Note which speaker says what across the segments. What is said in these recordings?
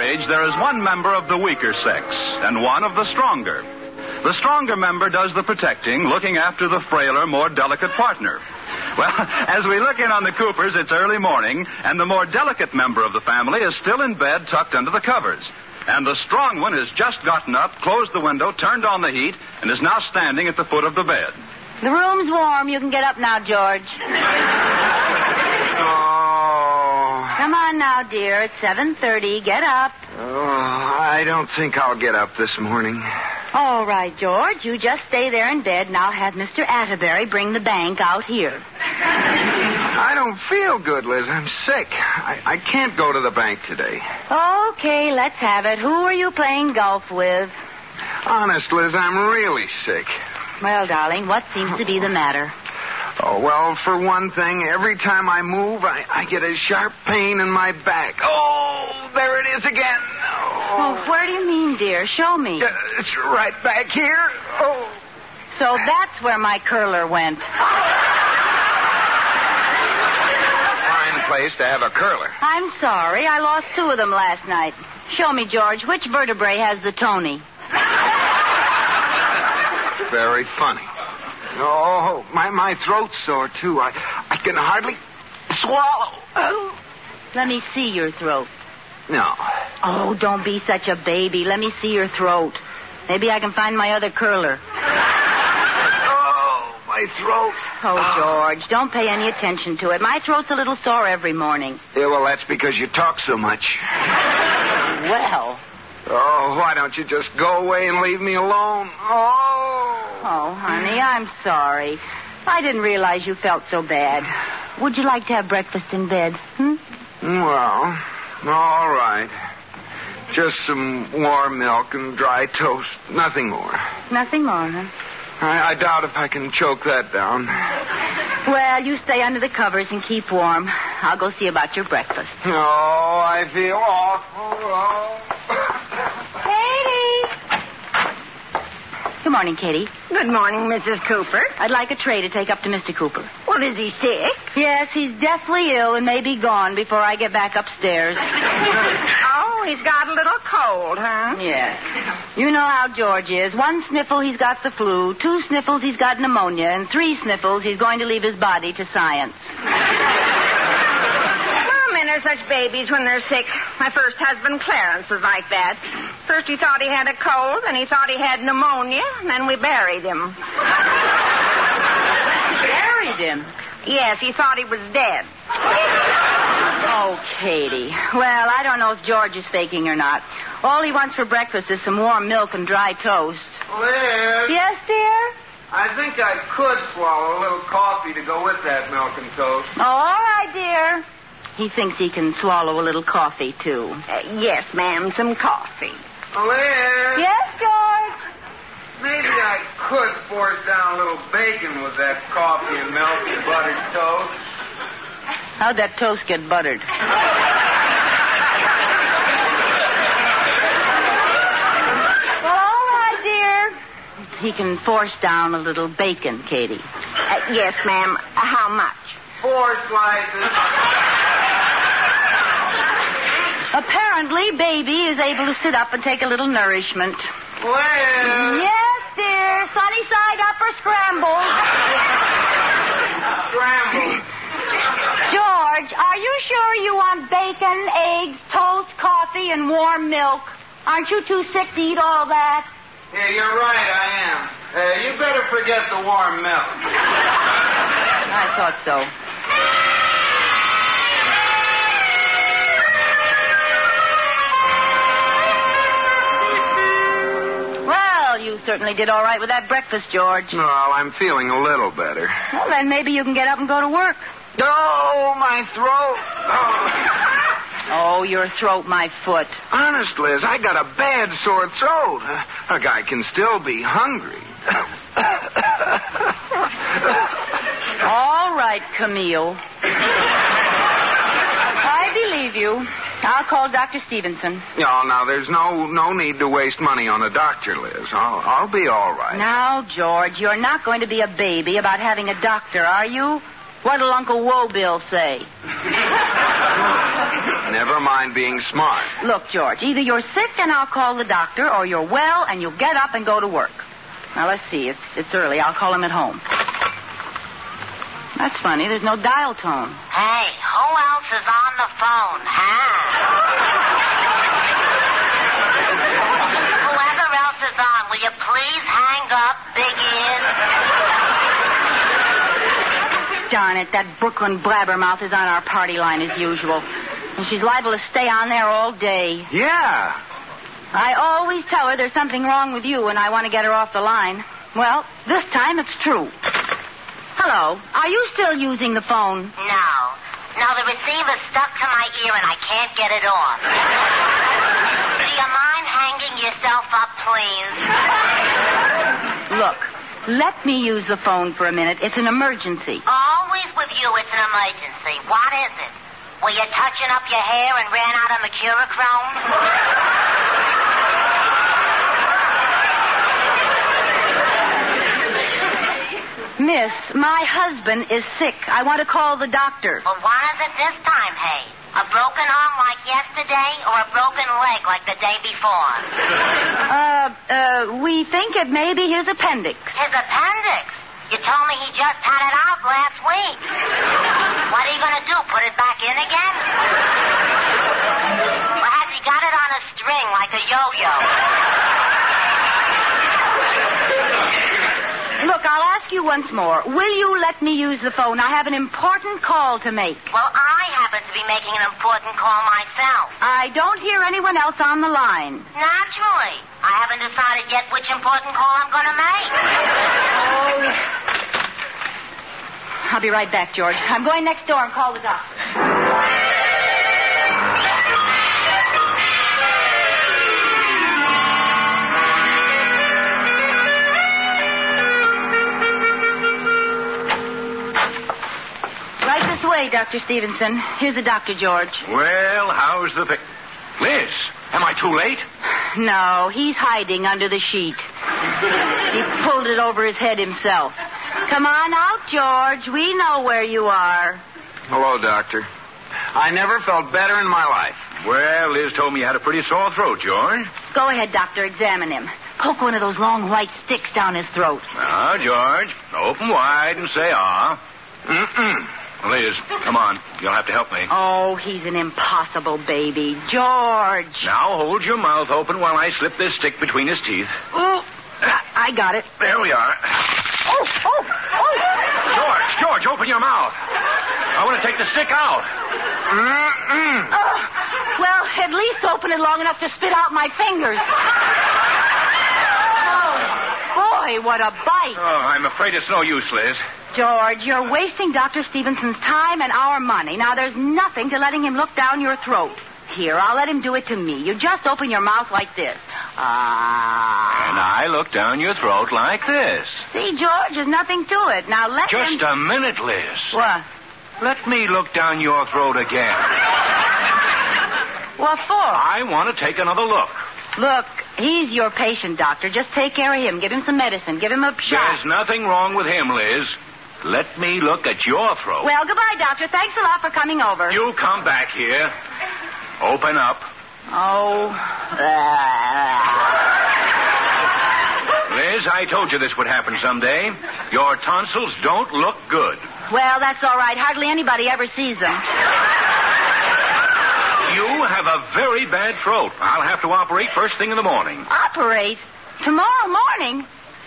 Speaker 1: age, there is one member of the weaker sex and one of the stronger. The stronger member does the protecting, looking after the frailer, more delicate partner. Well, as we look in on the Coopers, it's early morning, and the more delicate member of the family is still in bed, tucked under the covers. And the strong one has just gotten up, closed the window, turned on the heat, and is now standing at the foot of the bed.
Speaker 2: The room's warm. You can get up now, George.
Speaker 3: Oh.
Speaker 2: Come on now, dear. It's 7:30. Get up.
Speaker 3: Oh, I don't think I'll get up this morning.
Speaker 2: All right, George. You just stay there in bed, and I'll have Mr. Atterbury bring the bank out here.
Speaker 3: I don't feel good, Liz. I'm sick. I can't go to the bank today.
Speaker 2: Okay, let's have it. Who are you playing golf with?
Speaker 3: Honest, Liz, I'm really sick.
Speaker 2: Well, darling, what seems to be the matter?
Speaker 3: Oh, well, for one thing, every time I move, I get a sharp pain in my back. Oh, there it is again.
Speaker 2: Oh, where do you mean, dear? Show me.
Speaker 3: It's right back here. Oh.
Speaker 2: So that's where my curler went.
Speaker 3: Fine place to have a curler.
Speaker 2: I'm sorry. I lost 2 of them last night. Show me, George, which vertebrae has the Tony?
Speaker 3: Very funny. Oh, my throat's sore, too. I can hardly swallow. Oh.
Speaker 2: Let me see your throat.
Speaker 3: No.
Speaker 2: Oh, don't be such a baby. Let me see your throat. Maybe I can find my other curler.
Speaker 3: Oh, my throat.
Speaker 2: Oh, George, don't pay any attention to it. My throat's a little sore every morning.
Speaker 3: Yeah, well, that's because you talk so much.
Speaker 2: Well.
Speaker 3: Oh, why don't you just go away and leave me alone?
Speaker 2: Oh, honey, I'm sorry. I didn't realize you felt so bad. Would you like to have breakfast in bed?
Speaker 3: Well, all right. Just some warm milk and dry toast. Nothing more.
Speaker 2: Nothing more, huh?
Speaker 3: I doubt if I can choke that down.
Speaker 2: Well, you stay under the covers and keep warm. I'll go see about your breakfast.
Speaker 3: Oh, I feel awful. Oh.
Speaker 2: Katie! Good morning, Katie.
Speaker 4: Good morning, Mrs. Cooper.
Speaker 2: I'd like a tray to take up to Mr. Cooper.
Speaker 4: Well, is he sick?
Speaker 2: Yes, he's deathly ill and may be gone before I get back upstairs.
Speaker 4: Oh, he's got a little cold, huh?
Speaker 2: Yes. You know how George is. 1 sniffle, he's got the flu. 2 sniffles, he's got pneumonia. And 3 sniffles, he's going to leave his body to science.
Speaker 4: Men are such babies when they're sick. My first husband, Clarence, was like that. First he thought he had a cold, then he thought he had pneumonia, and then we buried him.
Speaker 2: Buried him?
Speaker 4: Yes, he thought he was dead.
Speaker 2: Oh, Katie. Well, I don't know if George is faking or not. All he wants for breakfast is some warm milk and dry toast.
Speaker 3: Liz?
Speaker 2: Yes, dear?
Speaker 3: I think I could swallow a little coffee to go with that milk and toast.
Speaker 2: Oh, all right, dear. He thinks he can swallow a little coffee, too.
Speaker 4: Yes, ma'am, some coffee.
Speaker 3: Liz?
Speaker 2: Yes, George?
Speaker 3: Maybe I could force down a little bacon with that coffee and milk and buttered toast.
Speaker 2: How'd that toast get buttered? Well, all right, dear. He can force down a little bacon, Katie.
Speaker 4: Yes, ma'am. How much?
Speaker 3: 4 slices.
Speaker 2: Apparently, baby is able to sit up and take a little nourishment.
Speaker 3: Liz?
Speaker 2: Yes, dear. Sunny side up or scrambled?
Speaker 3: Scrambled.
Speaker 2: George, are you sure you want bacon, eggs, toast, coffee, and warm milk? Aren't you too sick to eat all that?
Speaker 3: Yeah, you're right, I am. You better forget the warm milk.
Speaker 2: I thought so. Well, you certainly did all right with that breakfast, George.
Speaker 3: Well, I'm feeling a little better.
Speaker 2: Well, then maybe you can get up and go to work.
Speaker 3: Oh, my throat.
Speaker 2: Oh, your throat, my foot.
Speaker 3: Honest, Liz, I got a bad sore throat. A guy can still be hungry.
Speaker 2: All right, Camille. I believe you. I'll call Dr. Stevenson.
Speaker 3: No, now, there's no need to waste money on a doctor, Liz. I'll be all right.
Speaker 2: Now, George, you're not going to be a baby about having a doctor, are you? What'll Uncle Wobill say?
Speaker 3: Never mind being smart.
Speaker 2: Look, George, either you're sick and I'll call the doctor, or you're well and you'll get up and go to work. Now, let's see. It's early. I'll call him at home. That's funny. There's no dial tone.
Speaker 5: Hey, who else is on the phone, huh? Whoever else is on, will you please hang up, big ears?
Speaker 2: Darn it, that Brooklyn blabbermouth is on our party line as usual. And she's liable to stay on there all day.
Speaker 3: Yeah.
Speaker 2: I always tell her there's something wrong with you and I want to get her off the line. Well, this time it's true. Hello. Are you still using the phone?
Speaker 5: No. No, the receiver's stuck to my ear and I can't get it off. Do you mind hanging yourself up, please?
Speaker 2: Look, let me use the phone for a minute. It's an emergency.
Speaker 5: Always with you, it's an emergency. What is it? Were you touching up your hair and ran out of Mercurochrome?
Speaker 2: Miss, my husband is sick. I want to call the doctor.
Speaker 5: Well, what is it this time, hey? A broken arm like yesterday or a broken leg like the day before?
Speaker 2: We think it may be his appendix.
Speaker 5: His appendix? You told me he just had it out last week. What are you going to do, put it back in again? Or has he got it on a string like a yo-yo?
Speaker 2: Look, I'll ask you once more. Will you let me use the phone? I have an important call to make.
Speaker 5: Well, I happen to be making an important call myself.
Speaker 2: I don't hear anyone else on the line.
Speaker 5: Naturally. I haven't decided yet which important call I'm going to make.
Speaker 2: Oh. I'll be right back, George. I'm going next door and call the doctor. Right this way, Dr. Stevenson. Here's the doctor, George.
Speaker 6: Well, how's the Liz, am I too late?
Speaker 2: No, he's hiding under the sheet. He pulled it over his head himself. Come on out, George. We know where you are.
Speaker 3: Hello, Doctor. I never felt better in my life.
Speaker 6: Well, Liz told me you had a pretty sore throat, George.
Speaker 2: Go ahead, Doctor. Examine him. Poke one of those long white sticks down his throat.
Speaker 6: Now, George, open wide and say, ah. Liz, come on. You'll have to help me.
Speaker 2: Oh, he's an impossible baby. George.
Speaker 6: Now, hold your mouth open while I slip this stick between his teeth.
Speaker 2: Oh, I got it.
Speaker 6: There we are.
Speaker 2: Oh.
Speaker 6: George, open your mouth. I want to take the stick out.
Speaker 2: Well, at least open it long enough to spit out my fingers. Boy, what a bite.
Speaker 6: Oh, I'm afraid it's no use, Liz.
Speaker 2: George, you're wasting Dr. Stevenson's time and our money. Now, there's nothing to letting him look down your throat. Here, I'll let him do it to me. You just open your mouth like this.
Speaker 6: And I look down your throat like this.
Speaker 2: See, George, there's nothing to it. Now, let him...
Speaker 6: Just a minute, Liz.
Speaker 2: What?
Speaker 6: Let me look down your throat again.
Speaker 2: What for?
Speaker 6: I want to take another look.
Speaker 2: Look, he's your patient, Doctor. Just take care of him. Give him some medicine. Give him a shot.
Speaker 6: There's nothing wrong with him, Liz. Let me look at your throat.
Speaker 2: Well, goodbye, Doctor. Thanks a lot for coming over.
Speaker 6: You come back here. Open up.
Speaker 2: Oh.
Speaker 6: Liz, I told you this would happen someday. Your tonsils don't look good.
Speaker 2: Well, that's all right. Hardly anybody ever sees them.
Speaker 6: You have a very bad throat. I'll have to operate first thing in the morning.
Speaker 2: Operate? Tomorrow morning?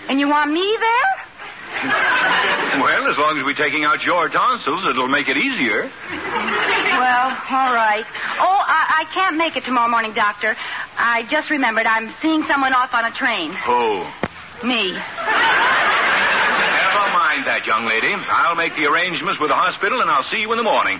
Speaker 2: And you want me there?
Speaker 6: Well, as long as we're taking out your tonsils, it'll make it easier.
Speaker 2: Well, all right. Oh, I can't make it tomorrow morning, Doctor. I just remembered I'm seeing someone off on a train.
Speaker 6: Who?
Speaker 2: Me.
Speaker 6: Never mind that, young lady. I'll make the arrangements with the hospital, and I'll see you in the morning.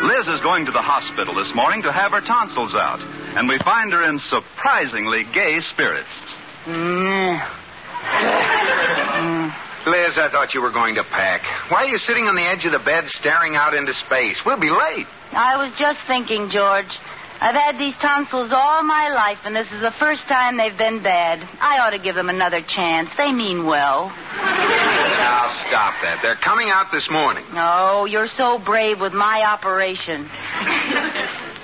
Speaker 1: Liz is going to the hospital this morning to have her tonsils out, and we find her in surprisingly gay spirits.
Speaker 3: Liz, I thought you were going to pack. Why are you sitting on the edge of the bed staring out into space? We'll be late.
Speaker 2: I was just thinking, George. I've had these tonsils all my life, and this is the first time they've been bad. I ought to give them another chance. They mean well.
Speaker 3: Now, stop that. They're coming out this morning.
Speaker 2: Oh, you're so brave with my operation.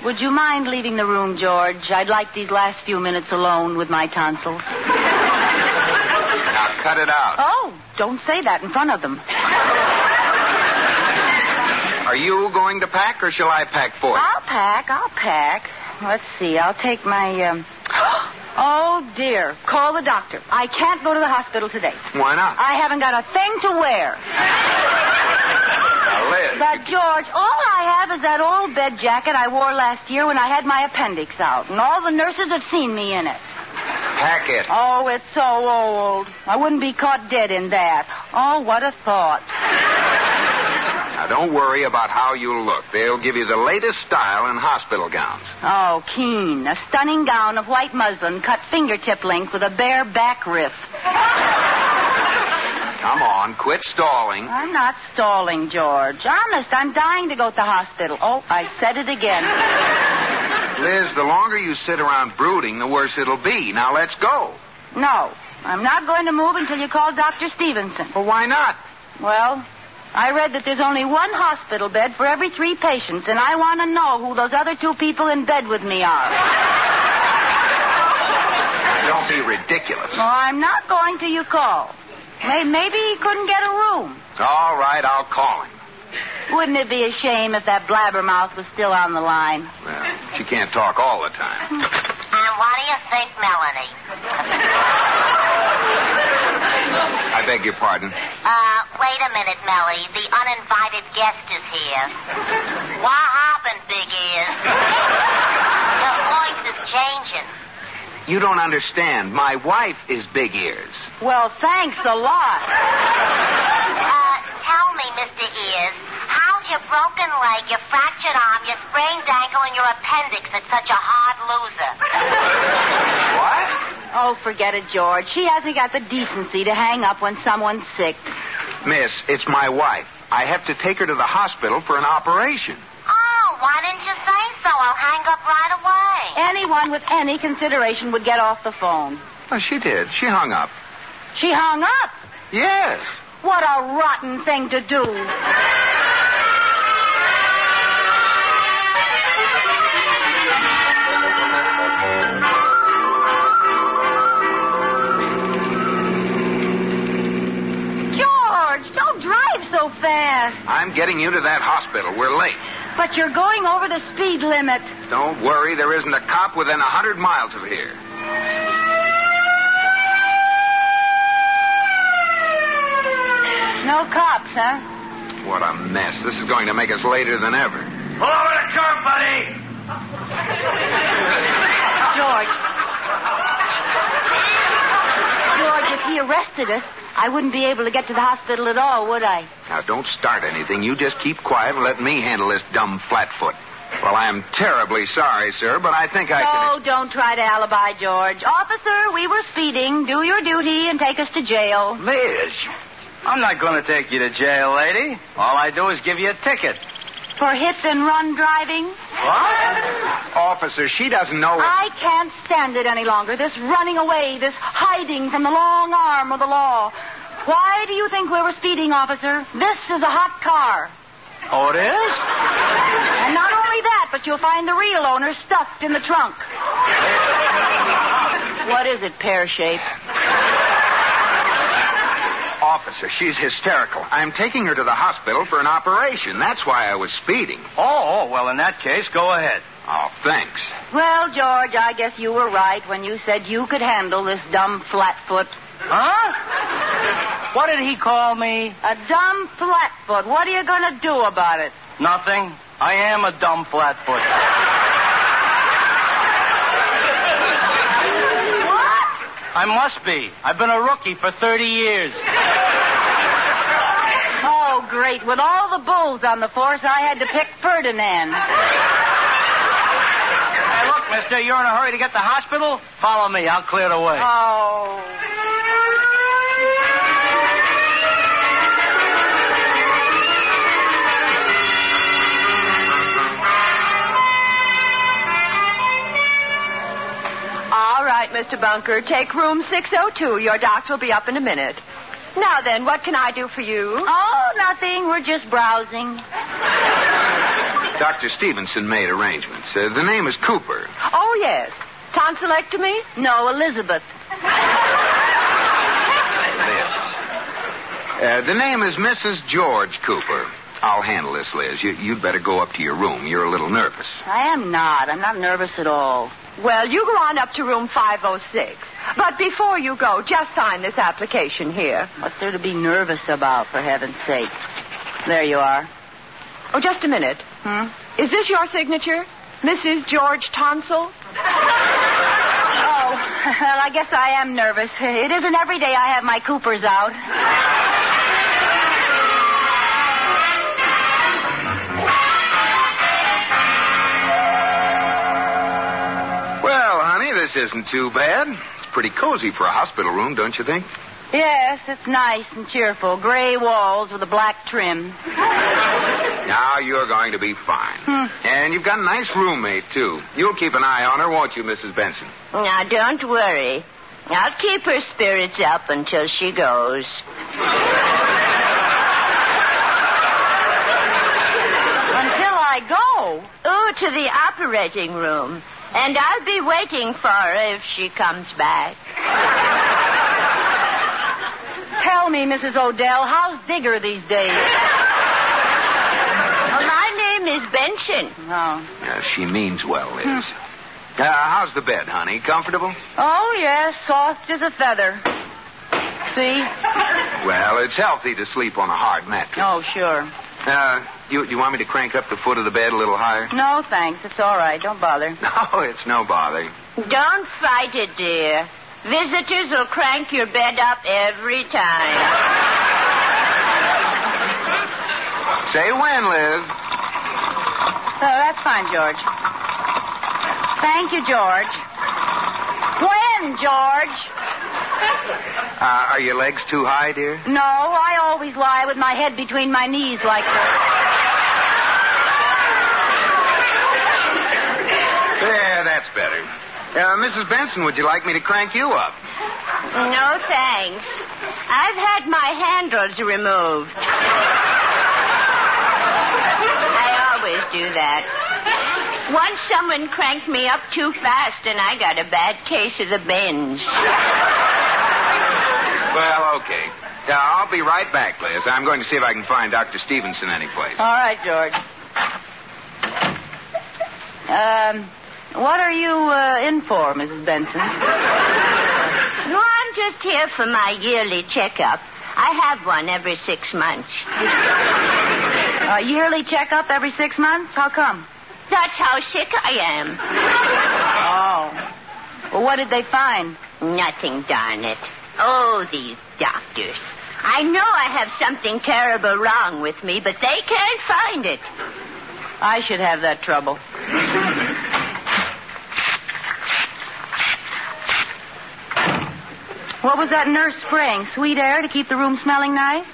Speaker 2: Would you mind leaving the room, George? I'd like these last few minutes alone with my tonsils.
Speaker 3: Now, cut it out.
Speaker 2: Oh, don't say that in front of them.
Speaker 3: Are you going to pack, or shall I pack for you?
Speaker 2: I'll pack. Let's see, I'll take my, Oh, dear. Call the doctor. I can't go to the hospital today.
Speaker 3: Why not?
Speaker 2: I haven't got a thing to wear.
Speaker 3: Now, Liz.
Speaker 2: But, George, all I have is that old bed jacket I wore last year when I had my appendix out, and all the nurses have seen me in it.
Speaker 3: Pack it.
Speaker 2: Oh, it's so old. I wouldn't be caught dead in that. Oh, what a thought.
Speaker 3: Now, don't worry about how you look. They'll give you the latest style in hospital gowns.
Speaker 2: Oh, keen. A stunning gown of white muslin cut fingertip length with a bare back riff.
Speaker 3: Come on, quit stalling.
Speaker 2: I'm not stalling, George. Honest, I'm dying to go to the hospital. Oh, I said it again.
Speaker 3: Liz, the longer you sit around brooding, the worse it'll be. Now, let's go.
Speaker 2: No, I'm not going to move until you call Dr. Stevenson.
Speaker 3: Well, why not?
Speaker 2: Well, I read that there's only one hospital bed for every 3 patients, and I want to know who those other 2 people in bed with me are.
Speaker 3: Don't be ridiculous.
Speaker 2: No, I'm not going till you call. Maybe he couldn't get a room.
Speaker 3: All right, I'll call him.
Speaker 2: Wouldn't it be a shame if that blabbermouth was still on the line?
Speaker 3: Well, she can't talk all the time.
Speaker 5: And what do you think, Melanie?
Speaker 3: I beg your pardon.
Speaker 5: Wait a minute, Melly. The uninvited guest is here. What happened, Big Ears? Your voice is changing.
Speaker 3: You don't understand. My wife is Big Ears.
Speaker 2: Well, thanks a lot.
Speaker 5: Tell me, Mr. Ears, how's your broken leg, your fractured arm, your sprained ankle, and your appendix that's such a hard loser?
Speaker 3: What?
Speaker 2: Oh, forget it, George. She hasn't got the decency to hang up when someone's sick.
Speaker 3: Miss, it's my wife. I have to take her to the hospital for an operation.
Speaker 5: Oh, why didn't you say so? I'll hang up right away.
Speaker 2: Anyone with any consideration would get off the phone.
Speaker 3: Oh, she did. She hung up.
Speaker 2: She hung up?
Speaker 3: Yes.
Speaker 2: What a rotten thing to do. George, don't drive so fast.
Speaker 3: I'm getting you to that hospital. We're late.
Speaker 2: But you're going over the speed limit.
Speaker 3: Don't worry. There isn't a cop within 100 miles of here.
Speaker 2: No cops, huh?
Speaker 3: What a mess. This is going to make us later than ever.
Speaker 6: Pull over the curb, buddy!
Speaker 2: George, if he arrested us, I wouldn't be able to get to the hospital at all, would I?
Speaker 3: Now, don't start anything. You just keep quiet and let me handle this dumb flatfoot. Well, I am terribly sorry, sir, but I think I can...
Speaker 2: Oh, don't try to alibi, George. Officer, we were speeding. Do your duty and take us to jail.
Speaker 7: Liz, I'm not going to take you to jail, lady. All I do is give you a ticket.
Speaker 2: For hit-and-run driving?
Speaker 3: What? Officer, she doesn't know...
Speaker 2: I can't stand it any longer. This running away, this hiding from the long arm of the law. Why do you think we were speeding, officer? This is a hot car.
Speaker 7: Oh, it is?
Speaker 2: And not only that, but you'll find the real owner stuffed in the trunk. What is it, pear-shaped?
Speaker 3: Officer, she's hysterical. I'm taking her to the hospital for an operation. That's why I was speeding.
Speaker 7: Oh, well, in that case, go ahead.
Speaker 3: Oh, thanks.
Speaker 2: Well, George, I guess you were right when you said you could handle this dumb flatfoot.
Speaker 7: Huh? What did he call me?
Speaker 2: A dumb flatfoot. What are you going to do about it?
Speaker 7: Nothing. I am a dumb flatfoot.
Speaker 2: What?
Speaker 7: I must be. I've been a rookie for 30 years.
Speaker 2: Oh, great. With all the bulls on the force, I had to pick Ferdinand.
Speaker 7: Hey, look, mister, you're in a hurry to get to the hospital? Follow me. I'll clear the way.
Speaker 2: Oh.
Speaker 8: Mr. Bunker. Take room 602. Your doctor will be up in a minute. Now then, what can I do for you?
Speaker 2: Oh, nothing. We're just browsing.
Speaker 3: Dr. Stevenson made arrangements. The name is Cooper.
Speaker 8: Oh, yes. Tonsillectomy?
Speaker 2: No, Elizabeth.
Speaker 3: The name is Mrs. George Cooper. I'll handle this, Liz. You'd better go up to your room. You're a little nervous.
Speaker 2: I am not. I'm not nervous at all.
Speaker 8: Well, you go on up to room 506. But before you go, just sign this application here.
Speaker 2: What's there to be nervous about, for heaven's sake? There you are.
Speaker 8: Oh, just a minute. Is this your signature? Mrs. George Tonsil?
Speaker 2: Oh, well, I guess I am nervous. It isn't every day I have my Coopers out.
Speaker 3: Well, honey, this isn't too bad. It's pretty cozy for a hospital room, don't you think?
Speaker 2: Yes, it's nice and cheerful. Gray walls with a black trim.
Speaker 3: Now you're going to be fine. And you've got a nice roommate, too. You'll keep an eye on her, won't you, Mrs. Benson?
Speaker 5: Now, don't worry. I'll keep her spirits up until she goes.
Speaker 2: Until I go?
Speaker 5: Oh, to the operating room. And I'll be waiting for her if she comes back.
Speaker 2: Tell me, Mrs. Odell, how's Digger these days?
Speaker 5: Well, my name is Benson.
Speaker 2: Oh.
Speaker 3: She means well, Liz. How's the bed, honey? Comfortable?
Speaker 2: Oh, yes, soft as a feather. See?
Speaker 3: Well, it's healthy to sleep on a hard mattress.
Speaker 2: Oh, sure.
Speaker 3: You want me to crank up the foot of the bed a little higher?
Speaker 2: No, thanks. It's all right. Don't bother.
Speaker 3: No, it's no bother.
Speaker 5: Don't fight it, dear. Visitors will crank your bed up every time.
Speaker 3: Say when, Liz.
Speaker 2: Oh, that's fine, George. Thank you, George. When, George?
Speaker 3: Are your legs too high, dear?
Speaker 2: No, I always lie with my head between my knees like this.
Speaker 3: Yeah, that's better. Mrs. Benson, would you like me to crank you up?
Speaker 5: No, thanks. I've had my handles removed. I always do that. Once someone cranked me up too fast and I got a bad case of the bends.
Speaker 3: Well, okay. I'll be right back, Liz. I'm going to see if I can find Dr. Stevenson anyplace.
Speaker 2: All right, George. What are you in for, Mrs. Benson?
Speaker 5: No, I'm just here for my yearly checkup. I have one every 6 months.
Speaker 2: A yearly checkup every 6 months? How come?
Speaker 5: That's how sick I am.
Speaker 2: Oh. Well, what did they find?
Speaker 5: Nothing, darn it. Oh, these doctors. I know I have something terrible wrong with me, but they can't find it.
Speaker 2: I should have that trouble. What was that nurse spraying? Sweet air to keep the room smelling nice?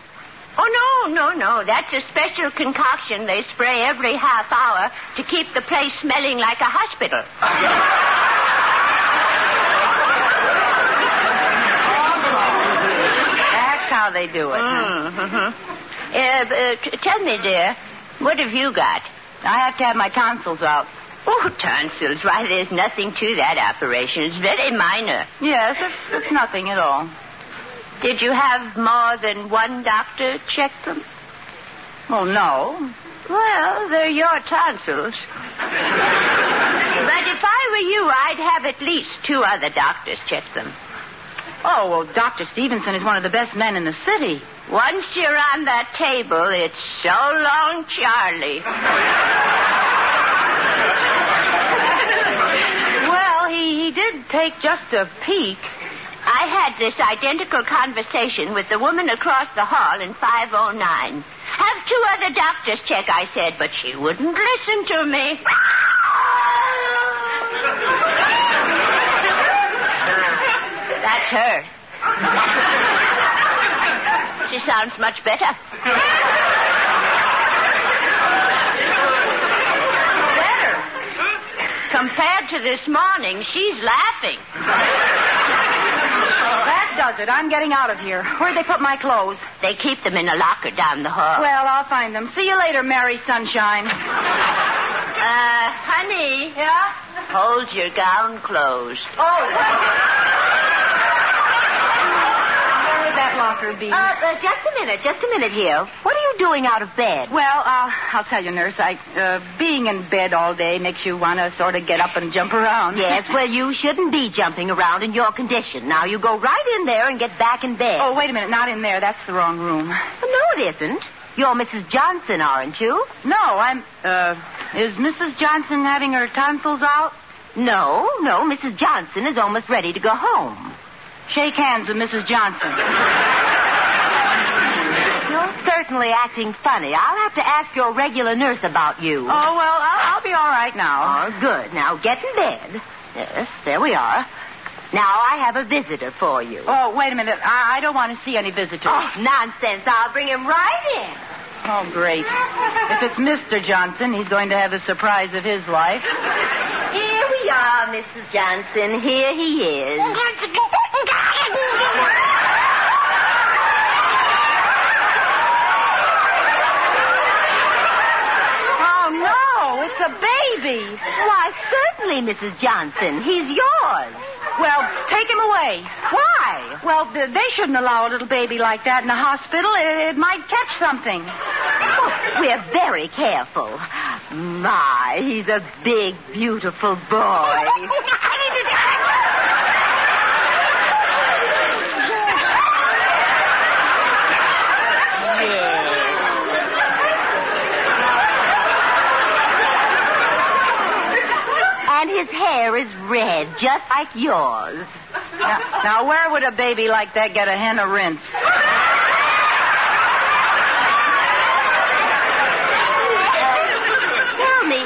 Speaker 5: Oh, no. That's a special concoction they spray every half hour to keep the place smelling like a hospital.
Speaker 2: That's how they do it.
Speaker 5: Tell me, dear, what have you got?
Speaker 2: I have to have my tonsils out.
Speaker 5: Oh, tonsils. Why, there's nothing to that operation. It's very minor.
Speaker 2: Yes, it's nothing at all.
Speaker 5: Did you have more than one doctor check them?
Speaker 2: Well, no.
Speaker 5: Well, they're your tonsils. But if I were you, I'd have at least 2 other doctors check them.
Speaker 2: Oh, well, Dr. Stevenson is one of the best men in the city.
Speaker 5: Once you're on that table, it's so long, Charlie.
Speaker 2: Well, he did take just a peek.
Speaker 5: I had this identical conversation with the woman across the hall in 509. Have 2 other doctors check, I said, but she wouldn't listen to me. That's her. She sounds much better.
Speaker 2: Better?
Speaker 9: compared to this morning, she's laughing.
Speaker 2: That does it. I'm getting out of here. Where'd they put my clothes?
Speaker 9: They keep them in a locker down the hall.
Speaker 2: Well, I'll find them. See you later, Mary Sunshine.
Speaker 9: Honey.
Speaker 2: Yeah?
Speaker 9: Hold your gown closed.
Speaker 2: Oh. Where would that locker be?
Speaker 9: Just a minute here. What are you doing out of bed?
Speaker 2: Well, I'll tell you, nurse. Being in bed all day makes you want to sort of get up and jump around.
Speaker 9: Yes, well, you shouldn't be jumping around in your condition. Now, you go right in there and get back in bed.
Speaker 2: Oh, wait a minute. Not in there. That's the wrong room.
Speaker 9: No, it isn't. You're Mrs. Johnson, aren't you?
Speaker 2: No, I'm, is Mrs. Johnson having her tonsils out?
Speaker 9: No, Mrs. Johnson is almost ready to go home.
Speaker 2: Shake hands with Mrs. Johnson.
Speaker 9: You're certainly acting funny. I'll have to ask your regular nurse about you.
Speaker 2: Oh, well, I'll be all right now.
Speaker 9: Oh, good. Now, get in bed. Yes, there we are. Now, I have a visitor for you.
Speaker 2: Oh, wait a minute. I don't want to see any visitors.
Speaker 9: Oh, nonsense. I'll bring him right in.
Speaker 2: Oh, great. If it's Mr. Johnson, he's going to have a surprise of his life.
Speaker 9: Here we are, Mrs. Johnson. Here he is.
Speaker 2: Oh, no. It's a baby.
Speaker 9: Why, certainly, Mrs. Johnson. He's yours.
Speaker 2: Well, take him away.
Speaker 9: Why?
Speaker 2: Well, they shouldn't allow a little baby like that in the hospital. It might catch something.
Speaker 9: Oh, we're very careful. My, he's a big, beautiful boy. And his hair is red, just like yours.
Speaker 2: Now, where would a baby like that get a henna rinse?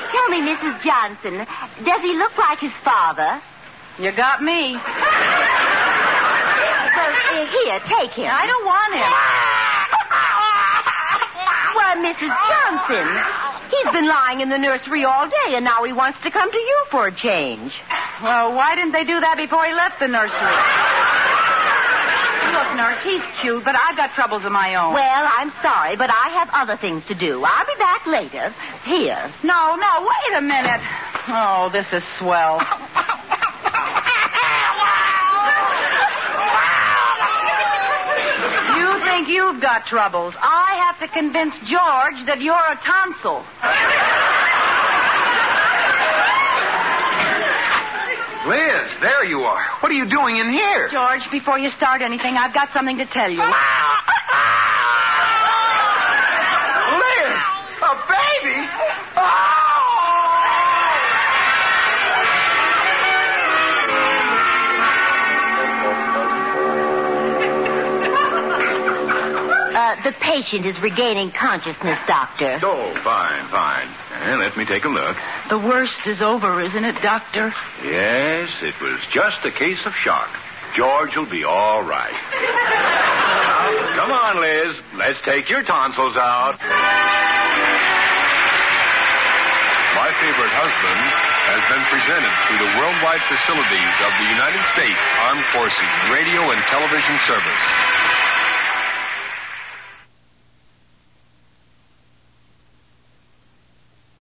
Speaker 9: Tell me, Mrs. Johnson, does he look like his father?
Speaker 2: You got me.
Speaker 9: Well, here, take him.
Speaker 2: I don't want him.
Speaker 9: Why, Mrs. Johnson, he's been lying in the nursery all day, and now he wants to come to you for a change.
Speaker 2: Well, why didn't they do that before he left the nursery? Look, nurse, he's cute, but I've got troubles of my own.
Speaker 9: Well, I'm sorry, but I have other things to do. I'll be back later. Here.
Speaker 2: No, wait a minute. Oh, this is swell. You think you've got troubles. I have to convince George that you're a tonsil.
Speaker 3: Liz, there you are. What are you doing in here?
Speaker 2: George, before you start anything, I've got something to tell you.
Speaker 3: Liz, a baby?
Speaker 9: The patient is regaining consciousness, doctor.
Speaker 6: Oh, fine. Let me take a look.
Speaker 2: The worst is over, isn't it, doctor?
Speaker 6: Yes, it was just a case of shock. George will be all right. Now, come on, Liz. Let's take your tonsils out.
Speaker 10: My Favorite Husband has been presented through the worldwide facilities of the United States Armed Forces Radio and Television Service.